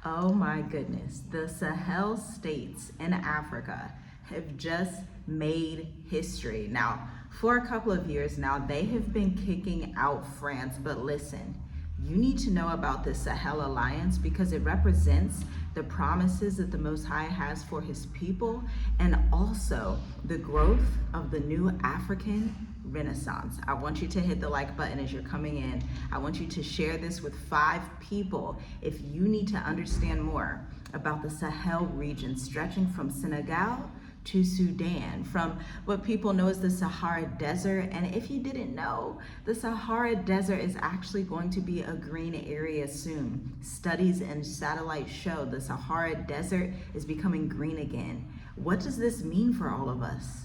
Oh my goodness, the Sahel states in Africa have just made history. Now, for a couple of years now, they have been kicking out France, but listen, you need to know about the Sahel Alliance because it represents the promises that the Most High has for his people and also the growth of the new African Renaissance. I want you to hit the like button as you're coming in. I want you to share this with 5 people if you need to understand more about the Sahel region stretching from Senegal to Sudan, from what people know as the Sahara Desert. And if you didn't know, the Sahara Desert is actually going to be a green area soon. Studies and satellites show the Sahara Desert is becoming green again. What does this mean for all of us?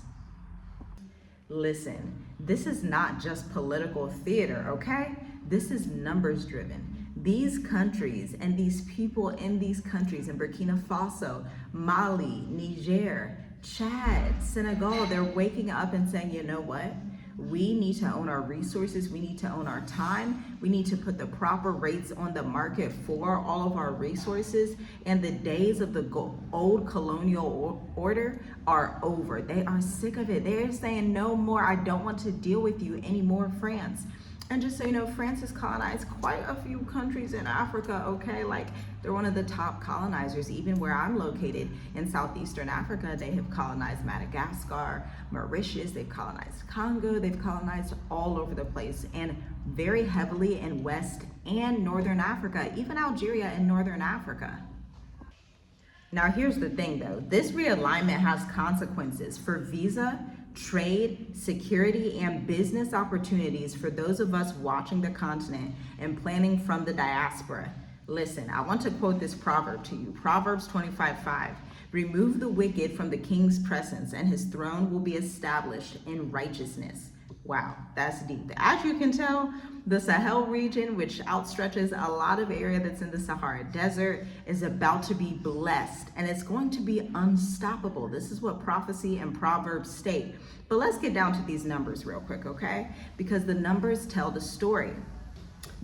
Listen, this is not just political theater, okay? This is numbers driven. These countries and these people in these countries, in Burkina Faso, Mali, Niger, Chad, Senegal, they're waking up and saying, you know what? We need to own our resources. We need to own our time. We need to put the proper rates on the market for all of our resources. And the days of the old colonial order are over. They are sick of it. They're saying, no more. I don't want to deal with you anymore, France. And just so you know, France has colonized quite a few countries in Africa, okay? Like, they're one of the top colonizers. Even where I'm located in Southeastern Africa, they have colonized Madagascar, Mauritius, they've colonized Congo, they've colonized all over the place, and very heavily in West and Northern Africa, even Algeria and Northern Africa. Now, here's the thing though, this realignment has consequences for visa, trade, security, and business opportunities for those of us watching the continent and planning from the diaspora. Listen, I want to quote this proverb to you. Proverbs 25:5. Remove the wicked from the king's presence, and his throne will be established in righteousness. Wow, that's deep. As you can tell, the Sahel region, which outstretches a lot of area that's in the Sahara Desert, is about to be blessed, and it's going to be unstoppable. This is what prophecy and Proverbs state. But let's get down to these numbers real quick, okay? Because the numbers tell the story.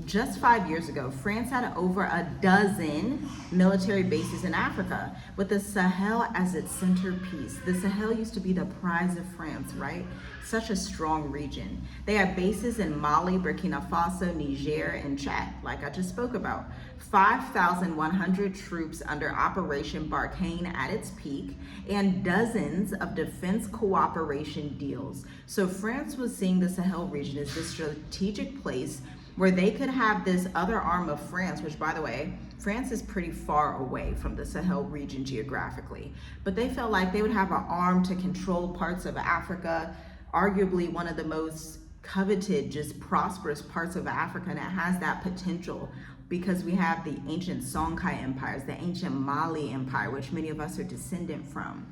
Just 5 years ago, France had over a dozen military bases in Africa with the Sahel as its centerpiece. The Sahel used to be the prize of France, right? Such a strong region. They had bases in Mali, Burkina Faso, Niger, and Chad, like I just spoke about. 5,100 troops under Operation Barkhane at its peak, and dozens of defense cooperation deals. So France was seeing the Sahel region as this strategic place where they could have this other arm of France, which, by the way, France is pretty far away from the Sahel region geographically, but they felt like they would have an arm to control parts of Africa, arguably one of the most coveted, just prosperous parts of Africa, and it has that potential because we have the ancient Songhai empires, the ancient Mali empire, which many of us are descendant from.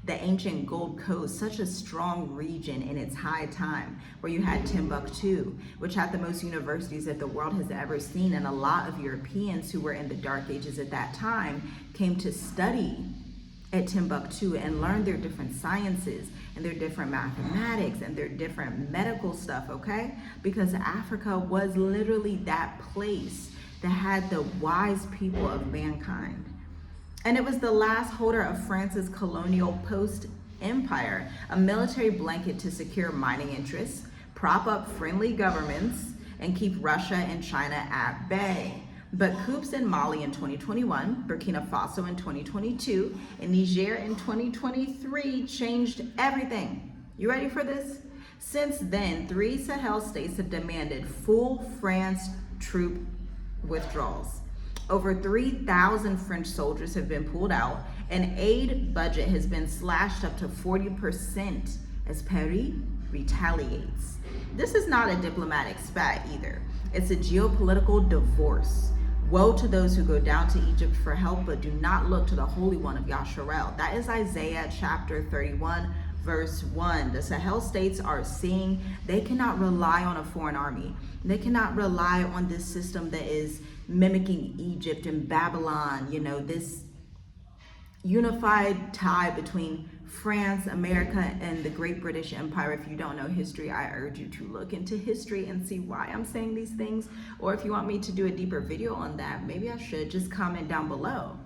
The ancient Gold Coast, such a strong region in its high time, where you had Timbuktu, which had the most universities that the world has ever seen, and a lot of Europeans who were in the Dark Ages at that time came to study at Timbuktu and learn their different sciences and their different mathematics and their different medical stuff, okay? Because Africa was literally that place that had the wise people of mankind. And it was the last holder of France's colonial post-empire, a military blanket to secure mining interests, prop up friendly governments, and keep Russia and China at bay. But coups in Mali in 2021, Burkina Faso in 2022, and Niger in 2023 changed everything. You ready for this? Since then, 3 Sahel states have demanded full France troop withdrawals. Over 3,000 French soldiers have been pulled out, and aid budget has been slashed up to 40% as Paris retaliates. This is not a diplomatic spat either. It's a geopolitical divorce. Woe to those who go down to Egypt for help, but do not look to the Holy One of Yasharel. That is Isaiah chapter 31, verse 1. The Sahel states are seeing they cannot rely on a foreign army. They cannot rely on this system that is mimicking Egypt and Babylon, you know, this unified tie between France, America, and the Great British Empire. If you don't know history, I urge you to look into history and see why I'm saying these things. Or if you want me to do a deeper video on that, maybe I should. Just comment down below.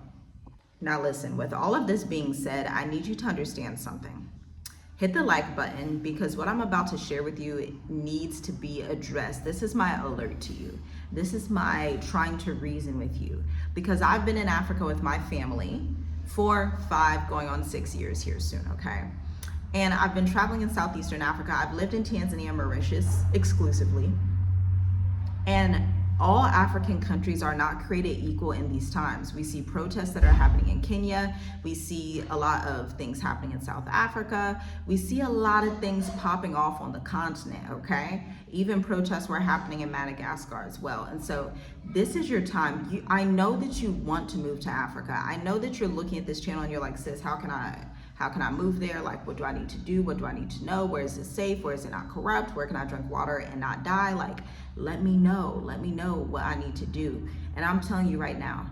Now listen, with all of this being said, I need you to understand something. Hit the like button, because what I'm about to share with you needs to be addressed. This is my alert to you. This is my trying to reason with you, because I've been in Africa with my family for 5 going on 6 years here soon, okay? And I've been traveling in Southeastern Africa. I've lived in Tanzania and Mauritius exclusively. And all African countries are not created equal in these times. We see protests that are happening in Kenya. We see a lot of things happening in South Africa. We see a lot of things popping off on the continent, okay? Even protests were happening in Madagascar as well. And so this is your time. I know that you want to move to Africa. I know that you're looking at this channel and you're like, sis, how can I move there? Like, what do I need to do? What do I need to know? Where is it safe? Where is it not corrupt? Where can I drink water and not die? Like, let me know what I need to do. And I'm telling you right now,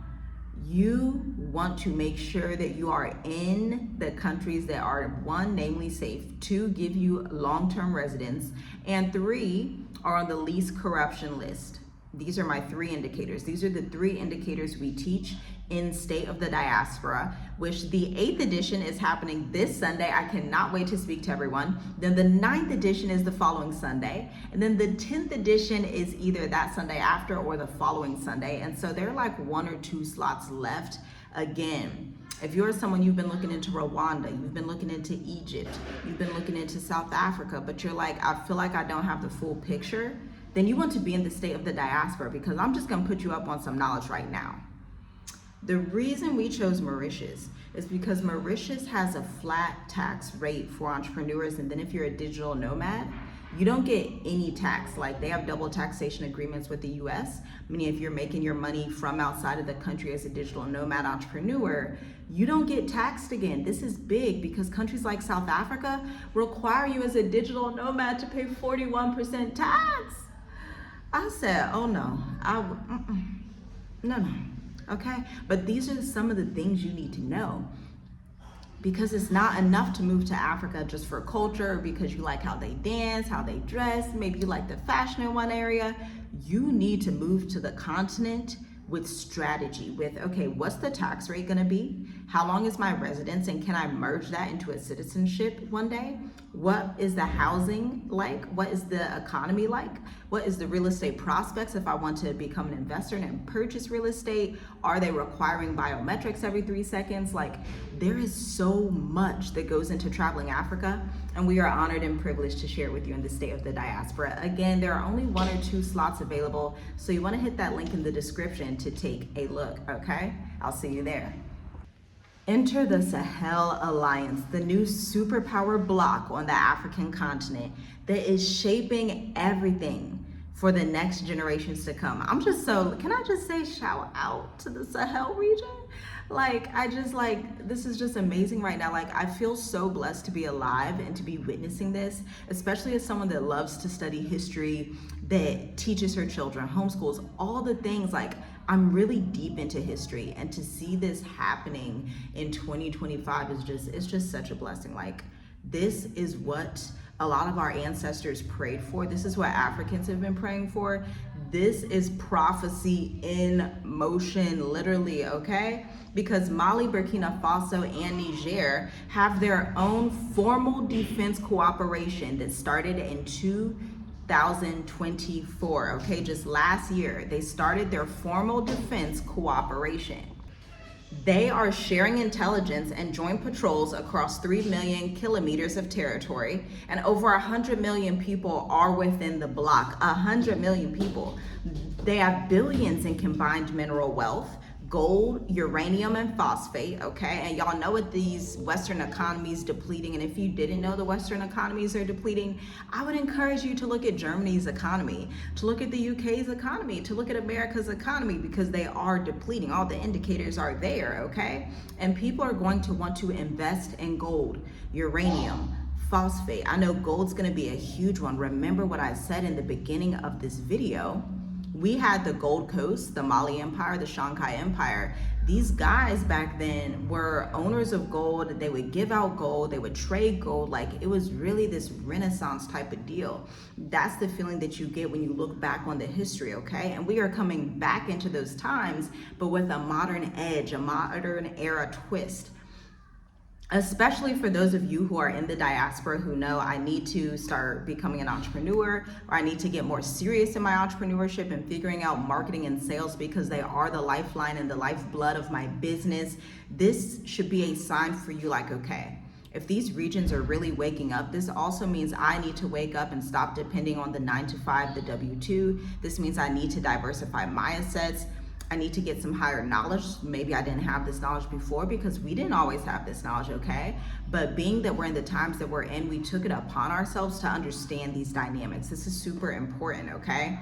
you want to make sure that you are in the countries that are, 1, namely safe, 2, give you long-term residence, and 3, are on the least corruption list. These are my 3 indicators. These are the 3 indicators we teach in State of the Diaspora, which the 8th edition is happening this Sunday. I cannot wait to speak to everyone. Then the 9th edition is the following Sunday. And then the 10th edition is either that Sunday after or the following Sunday. And so there are like 1 or 2 slots left. Again, if you're someone, you've been looking into Rwanda, you've been looking into Egypt, you've been looking into South Africa, but you're like, I feel like I don't have the full picture, then you want to be in the State of the Diaspora, because I'm just gonna put you up on some knowledge right now. The reason we chose Mauritius is because Mauritius has a flat tax rate for entrepreneurs, and then if you're a digital nomad, you don't get any tax. Like, they have double taxation agreements with the US, meaning if you're making your money from outside of the country as a digital nomad entrepreneur, you don't get taxed again. This is big because countries like South Africa require you as a digital nomad to pay 41% tax. I said, oh no, no. Okay, but these are some of the things you need to know, because it's not enough to move to Africa just for culture, or because you like how they dance, how they dress, maybe you like the fashion in one area. You need to move to the continent with strategy, with, okay, what's the tax rate gonna be? How long is my residence, and can I merge that into a citizenship one day? What is the housing like? What is the economy like? What is the real estate prospects if I want to become an investor and purchase real estate? Are they requiring biometrics every 3 seconds? Like, there is so much that goes into traveling Africa, and we are honored and privileged to share with you in the State of the Diaspora. Again, there are only 1 or 2 slots available, so you want to hit that link in the description to take a look, okay? I'll see you there. Enter the Sahel Alliance, the new superpower bloc on the African continent that is shaping everything for the next generations to come. Can I just say shout out to the Sahel region? This is just amazing right now. Like, I feel so blessed to be alive and to be witnessing this, especially as someone that loves to study history, that teaches her children, homeschools, all the things. Like, I'm really deep into history, and to see this happening in 2025 it's just such a blessing. Like, this is what a lot of our ancestors prayed for. This is what Africans have been praying for. This is prophecy in motion, literally, okay? Because Mali, Burkina Faso, and Niger have their own formal defense cooperation that started in 2024, okay? Just last year, they started their formal defense cooperation. They are sharing intelligence and joint patrols across 3 million kilometers of territory, and over 100 million people are within the bloc. 100 million people. They have billions in combined mineral wealth, gold, uranium, and phosphate, okay? And y'all know what these Western economies depleting, and if you didn't know the Western economies are depleting, I would encourage you to look at Germany's economy, to look at the UK's economy, to look at America's economy, because they are depleting. All the indicators are there, okay? And people are going to want to invest in gold, uranium, phosphate. I know gold's gonna be a huge one. Remember what I said in the beginning of this video. We had the Gold Coast, the Mali Empire, the Shanghai Empire. These guys back then were owners of gold. They would give out gold, they would trade gold. Like, it was really this Renaissance type of deal. That's the feeling that you get when you look back on the history, okay? And we are coming back into those times, but with a modern edge, a modern era twist. Especially for those of you who are in the diaspora who know I need to start becoming an entrepreneur, or I need to get more serious in my entrepreneurship and figuring out marketing and sales because they are the lifeline and the lifeblood of my business. This should be a sign for you, like, okay, if these regions are really waking up, this also means I need to wake up and stop depending on the 9-to-5, the W-2. This means I need to diversify my assets. I need to get some higher knowledge. Maybe I didn't have this knowledge before because we didn't always have this knowledge, okay? But being that we're in the times that we're in, we took it upon ourselves to understand these dynamics. This is super important, okay?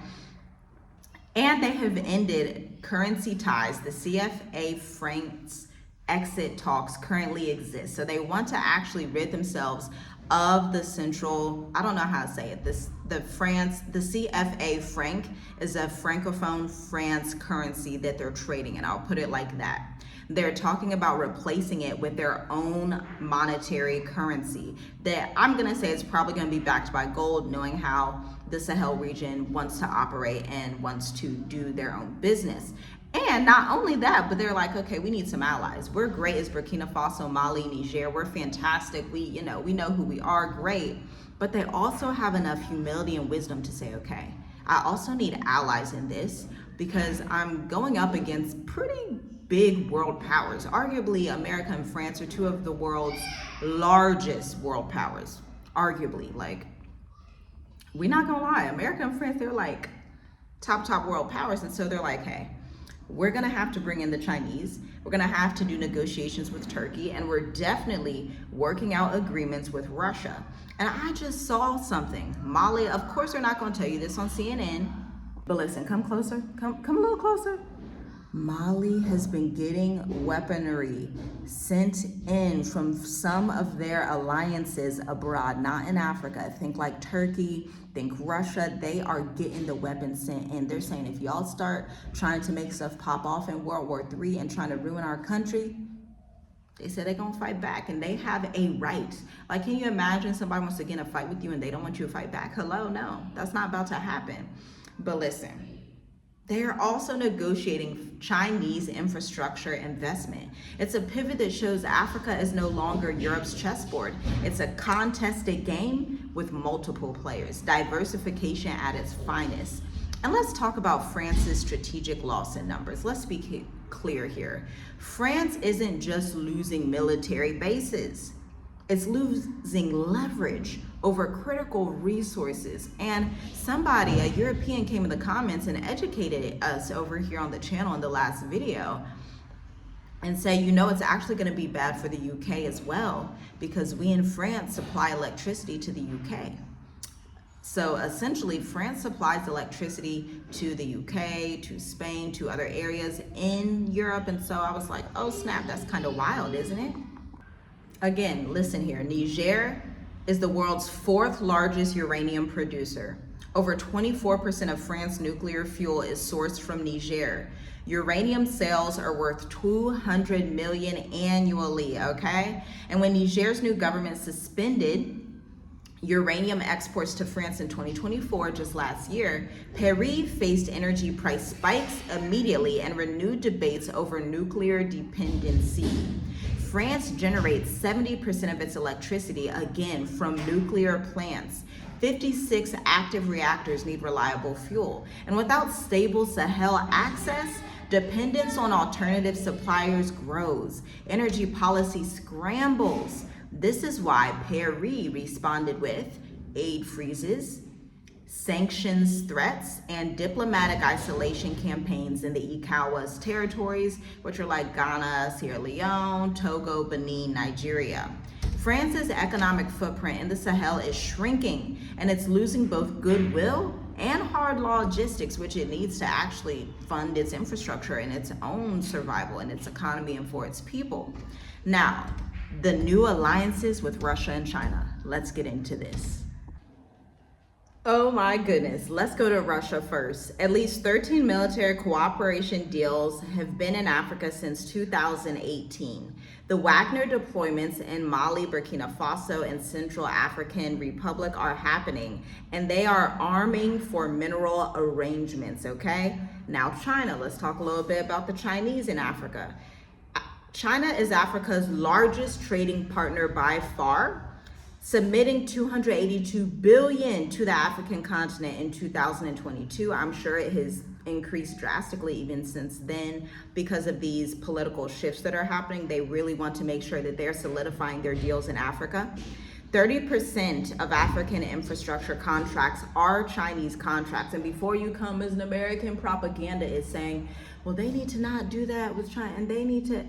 And they have ended currency ties. The CFA franc's exit talks currently exist. So they want to actually rid themselves of the central, I don't know how to say it, the CFA franc is a francophone France currency that they're trading, and I'll put it like that. They're talking about replacing it with their own monetary currency that I'm gonna say is probably gonna be backed by gold, knowing how the Sahel region wants to operate and wants to do their own business. And not only that, but they're like, okay, we need some allies. We're great as Burkina Faso, Mali, Niger. We're fantastic. We know who we are, great. But they also have enough humility and wisdom to say, okay, I also need allies in this because I'm going up against pretty big world powers. Arguably, America and France are two of the world's largest world powers. Arguably, like, we're not gonna lie, America and France, they're like top world powers. And so they're like, hey, we're gonna have to bring in the Chinese. We're gonna have to do negotiations with Turkey, and we're definitely working out agreements with Russia. And I just saw something. Mali, of course they're not gonna tell you this on CNN, but listen, come closer, come a little closer. Mali has been getting weaponry sent in from some of their alliances abroad, not in Africa. Think like Turkey, think Russia. They are getting the weapons sent in. They're saying if y'all start trying to make stuff pop off in World War III and trying to ruin our country, they said they're gonna fight back, and they have a right. Like, can you imagine somebody wants to get in a fight with you and they don't want you to fight back? Hello, no, that's not about to happen. But listen, they are also negotiating Chinese infrastructure investment. It's a pivot that shows Africa is no longer Europe's chessboard. It's a contested game with multiple players, diversification at its finest. And let's talk about France's strategic loss in numbers. Let's be clear here. France isn't just losing military bases. It's losing leverage over critical resources. And somebody, a European, came in the comments and educated us over here on the channel in the last video and say, it's actually going to be bad for the UK as well, because we in France supply electricity to the UK. So essentially, France supplies electricity to the UK, to Spain, to other areas in Europe. And so I was like, oh snap, that's kind of wild, isn't it? Again, listen here. Niger is the world's 4th largest uranium producer. Over 24% of France's nuclear fuel is sourced from Niger. Uranium sales are worth $200 million annually, okay? And when Niger's new government suspended uranium exports to France in 2024, just last year, Paris faced energy price spikes immediately and renewed debates over nuclear dependency. France generates 70% of its electricity, again, from nuclear plants. 56 active reactors need reliable fuel. And without stable Sahel access, dependence on alternative suppliers grows. Energy policy scrambles. This is why Paris responded with aid freezes, sanctions threats, and diplomatic isolation campaigns in the ECOWAS territories, which are like Ghana, Sierra Leone, Togo, Benin, Nigeria. France's economic footprint in the Sahel is shrinking, and it's losing both goodwill and hard logistics, which it needs to actually fund its infrastructure and its own survival and its economy and for its people. Now, the new alliances with Russia and China. Let's get into this. Oh my goodness. Let's go to Russia first. At least 13 military cooperation deals have been in Africa since 2018. The Wagner deployments in Mali, Burkina Faso, and Central African Republic are happening, and they are arming for mineral arrangements, okay? Now, China, let's talk a little bit about the Chinese in Africa. China is Africa's largest trading partner by far, submitting 282 billion to the African continent in 2022. I'm sure it has increased drastically even since then because of these political shifts that are happening. They really want to make sure that they're solidifying their deals in Africa. 30% of African infrastructure contracts are Chinese contracts. And before you come as an American propaganda is saying, well, they need to not do that with China and they need to,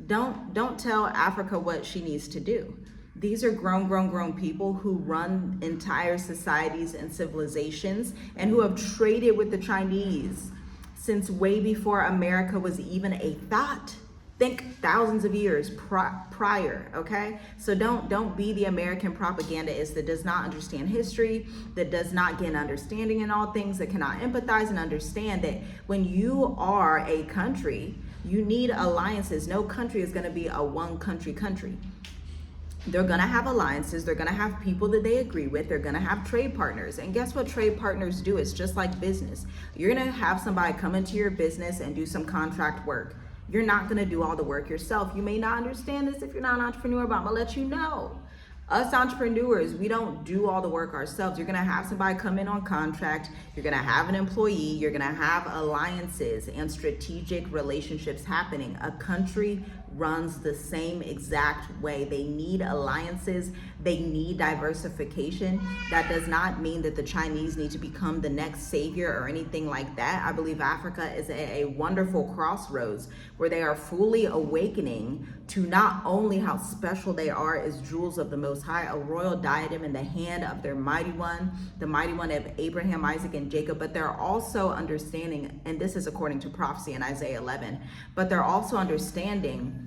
don't tell Africa what she needs to do. These are grown people who run entire societies and civilizations and who have traded with the Chinese since way before America was even a thought. Think thousands of years prior, okay? So don't be the American propagandist that does not understand history, that does not get an understanding in all things, that cannot empathize and understand that when you are a country, you need alliances. No country is gonna be a one country. They're gonna have alliances, they're gonna have people that they agree with, they're gonna have trade partners. And guess what trade partners do? It's just like business. You're gonna have somebody come into your business and do some contract work. You're not gonna do all the work yourself. You may not understand this if you're not an entrepreneur, but I'm gonna let you know. Us entrepreneurs, we don't do all the work ourselves. You're gonna have somebody come in on contract, you're gonna have an employee, you're gonna have alliances and strategic relationships happening. A country runs the same exact way. They need alliances, they need diversification. That does not mean that the Chinese need to become the next savior or anything like that. I believe Africa is a wonderful crossroads where they are fully awakening to not only how special they are as jewels of the Most High, a royal diadem in the hand of their mighty one, the mighty one of Abraham, Isaac, and Jacob, but they're also understanding, and this is according to prophecy in Isaiah 11, but they're also understanding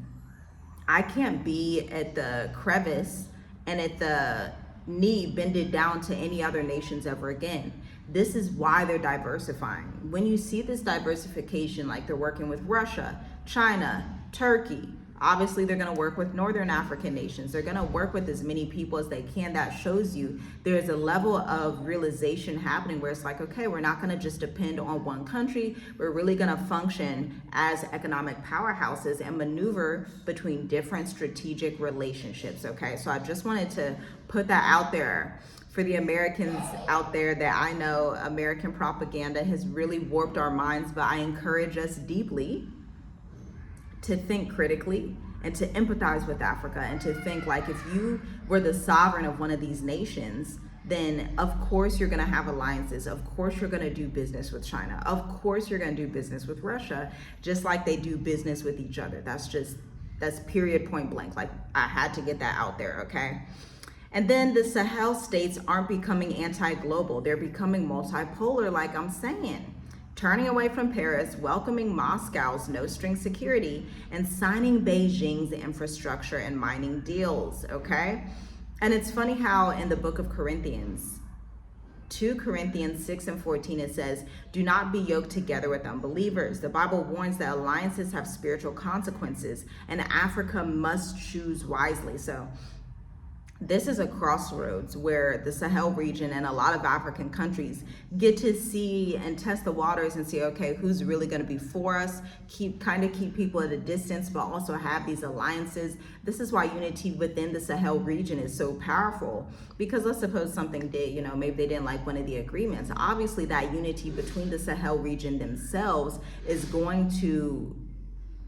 I can't be at the crevice and at the knee bended down to any other nations ever again. This is why they're diversifying. When you see this diversification, like they're working with Russia, China, Turkey, obviously they're gonna work with Northern African nations. They're gonna work with as many people as they can. That shows you there's a level of realization happening where it's like, okay, we're not gonna just depend on one country. We're really gonna function as economic powerhouses and maneuver between different strategic relationships, okay? So I just wanted to put that out there for the Americans out there that I know American propaganda has really warped our minds, but I encourage us deeply to think critically and to empathize with Africa and to think like if you were the sovereign of one of these nations, then of course you're gonna have alliances. Of course you're gonna do business with China. Of course you're gonna do business with Russia, just like they do business with each other. That's period, point blank. Like I had to get that out there, okay? And then the Sahel states aren't becoming anti-global. They're becoming multipolar, like I'm saying. Turning away from Paris, welcoming Moscow's no-string security, and signing Beijing's infrastructure and mining deals, okay? And it's funny how in the book of Corinthians, 2 Corinthians 6 and 14, it says, do not be yoked together with unbelievers. The Bible warns that alliances have spiritual consequences, and Africa must choose wisely. So this is a crossroads where the Sahel region and a lot of African countries get to see and test the waters and see, okay, who's really going to be for us, keep people at a distance, but also have these alliances. This is why unity within the Sahel region is so powerful, because let's suppose something did, maybe they didn't like one of the agreements. Obviously that unity between the Sahel region themselves is going to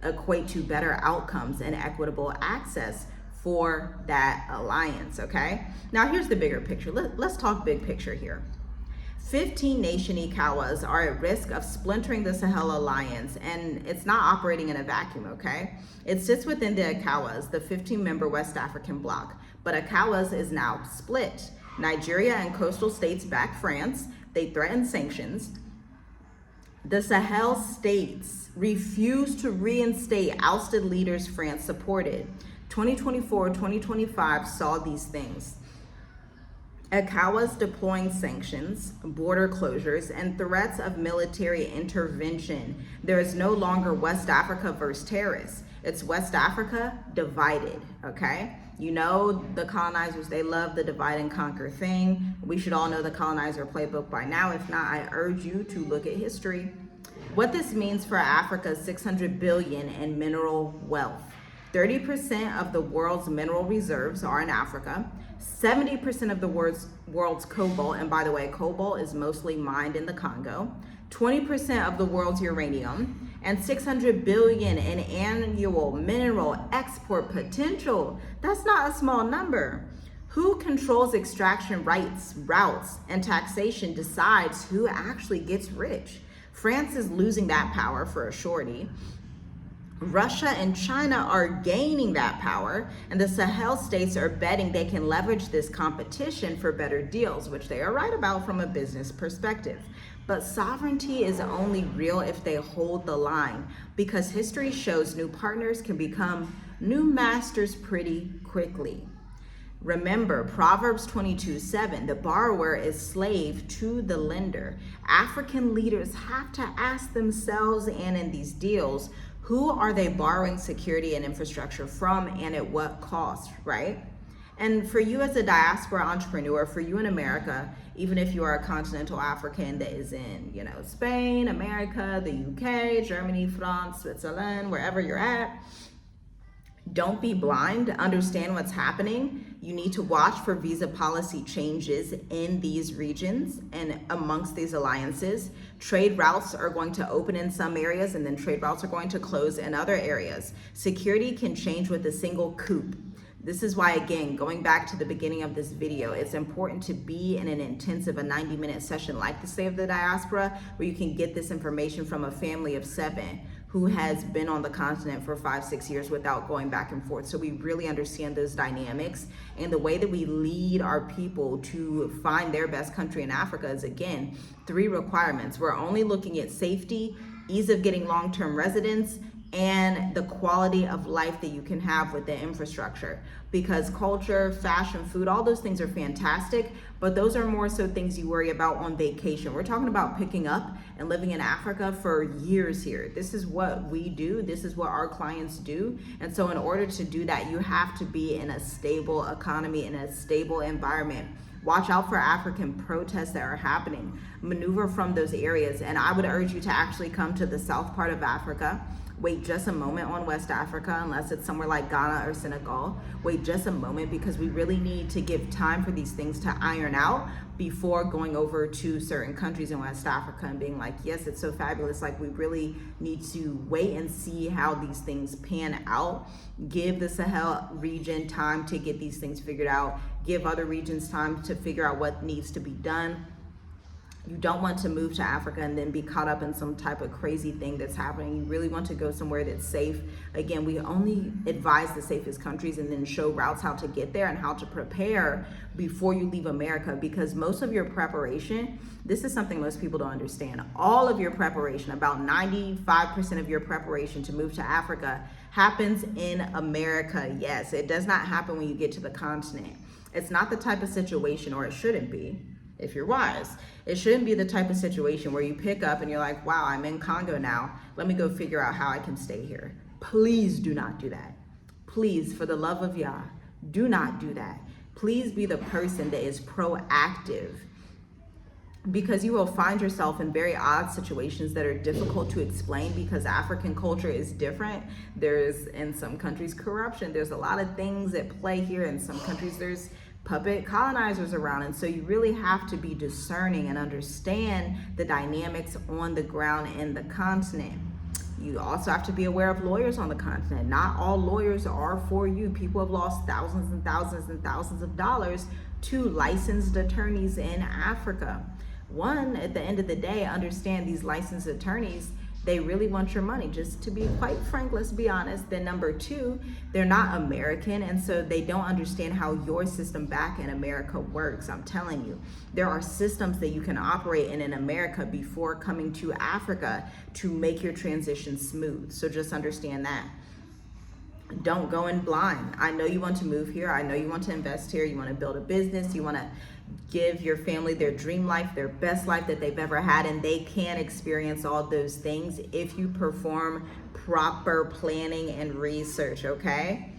equate to better outcomes and equitable access for that alliance, okay? Now here's the bigger picture. Let's talk big picture here. 15 nation ECOWAS are at risk of splintering the Sahel Alliance, and it's not operating in a vacuum, okay? It sits within the ECOWAS, the 15-member West African bloc, but ECOWAS is now split. Nigeria and coastal states back France. They threaten sanctions. The Sahel states refuse to reinstate ousted leaders France supported. 2024, 2025 saw these things. ECOWAS deploying sanctions, border closures, and threats of military intervention. There is no longer West Africa versus terrorists. It's West Africa divided, okay? You know the colonizers, they love the divide and conquer thing. We should all know the colonizer playbook by now. If not, I urge you to look at history. What this means for Africa's 600 billion in mineral wealth. 30% of the world's mineral reserves are in Africa. 70% of the world's cobalt, and by the way, cobalt is mostly mined in the Congo. 20% of the world's uranium, and 600 billion in annual mineral export potential. That's not a small number. Who controls extraction rights, routes, and taxation decides who actually gets rich. France is losing that power for a shorty. Russia and China are gaining that power, and the Sahel states are betting they can leverage this competition for better deals, which they are right about from a business perspective. But sovereignty is only real if they hold the line, because history shows new partners can become new masters pretty quickly. Remember, Proverbs 22:7, the borrower is slave to the lender. African leaders have to ask themselves, and in these deals, who are they borrowing security and infrastructure from, and at what cost, right? And for you as a diaspora entrepreneur, for you in America, even if you are a continental African that is in, Spain, America, the UK, Germany, France, Switzerland, wherever you're at, don't be blind. Understand what's happening. You need to watch for visa policy changes in these regions and amongst these alliances. Trade routes are going to open in some areas, and then trade routes are going to close in other areas. Security can change with a single coup. This is why, again, going back to the beginning of this video, it's important to be in an intensive, a 90-minute session like the State of the Diaspora, where you can get this information from a family of 7 who has been on the continent for 5-6 years without going back and forth. So we really understand those dynamics, and the way that we lead our people to find their best country in Africa is, again, 3 requirements. We're only looking at safety, ease of getting long-term residence, and the quality of life that you can have with the infrastructure. Because culture, fashion, food, all those things are fantastic, but those are more so things you worry about on vacation. We're talking about picking up and living in Africa for years here. This is what we do. This is what our clients do. And so in order to do that, you have to be in a stable economy, in a stable environment. Watch out for African protests that are happening. Maneuver from those areas. And I would urge you to actually come to the south part of Africa. Wait just a moment on West Africa, unless it's somewhere like Ghana or Senegal. Wait just a moment, because we really need to give time for these things to iron out before going over to certain countries in West Africa and being like, yes, it's so fabulous. Like, we really need to wait and see how these things pan out. Give the Sahel region time to get these things figured out. Give other regions time to figure out what needs to be done. You don't want to move to Africa and then be caught up in some type of crazy thing that's happening. You really want to go somewhere that's safe. Again, we only advise the safest countries and then show routes how to get there and how to prepare before you leave America, because most of your preparation, this is something most people don't understand. All of your preparation, about 95% of your preparation to move to Africa happens in America. Yes, it does not happen when you get to the continent. It's not the type of situation, or it shouldn't be, if you're wise. It shouldn't be the type of situation where you pick up and you're like, wow, I'm in Congo now. Let me go figure out how I can stay here. Please do not do that. Please, for the love of Yah, do not do that. Please be the person that is proactive, because you will find yourself in very odd situations that are difficult to explain, because African culture is different. There's, in some countries, corruption. There's a lot of things at play here. In some countries, there's puppet colonizers around, and so you really have to be discerning and understand the dynamics on the ground in the continent. You also have to be aware of lawyers on the continent. Not all lawyers are for you. People have lost thousands and thousands and thousands of dollars to licensed attorneys in Africa. One, at the end of the day, understand these licensed attorneys, they really want your money, just to be quite frank, let's be honest. Then number 2, they're not American, and so they don't understand how your system back in America works. I'm telling you, there are systems that you can operate in America before coming to Africa to make your transition smooth. So just understand that. Don't go in blind. I know you want to move here. I know you want to invest here. You want to build a business. You want to give your family their dream life, their best life that they've ever had, and they can experience all those things if you perform proper planning and research, okay?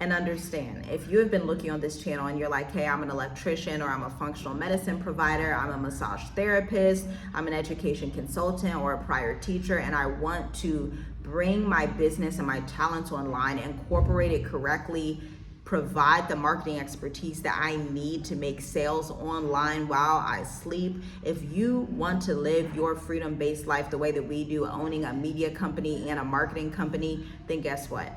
And understand, if you have been looking on this channel and you're like, hey, I'm an electrician, or I'm a functional medicine provider, I'm a massage therapist, I'm an education consultant or a prior teacher, and I want to bring my business and my talents online, incorporate it correctly, provide the marketing expertise that I need to make sales online while I sleep. If you want to live your freedom-based life the way that we do, owning a media company and a marketing company, then guess what?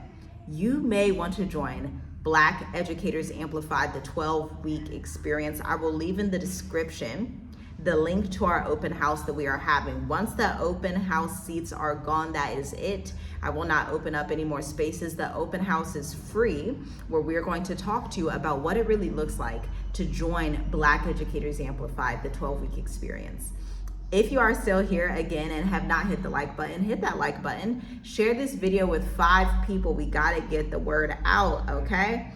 You may want to join Black Educators Amplified, the 12-week experience. I will leave in the description the link to our open house that we are having. Once the open house seats are gone, that is it. I will not open up any more spaces. The open house is free, where we're going to talk to you about what it really looks like to join Black Educators Amplified, the 12-week experience. If you are still here again and have not hit the like button, hit that like button. Share this video with 5 people. We gotta get the word out, okay?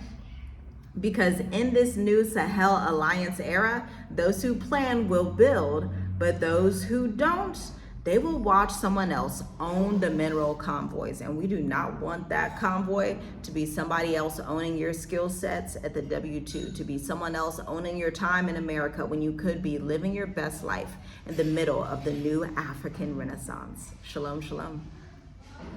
Because in this new Sahel Alliance era, those who plan will build, but those who don't, they will watch someone else own the mineral convoys. And we do not want that convoy to be somebody else owning your skill sets at the W-2, to be someone else owning your time in America when you could be living your best life in the middle of the new African Renaissance. Shalom, shalom.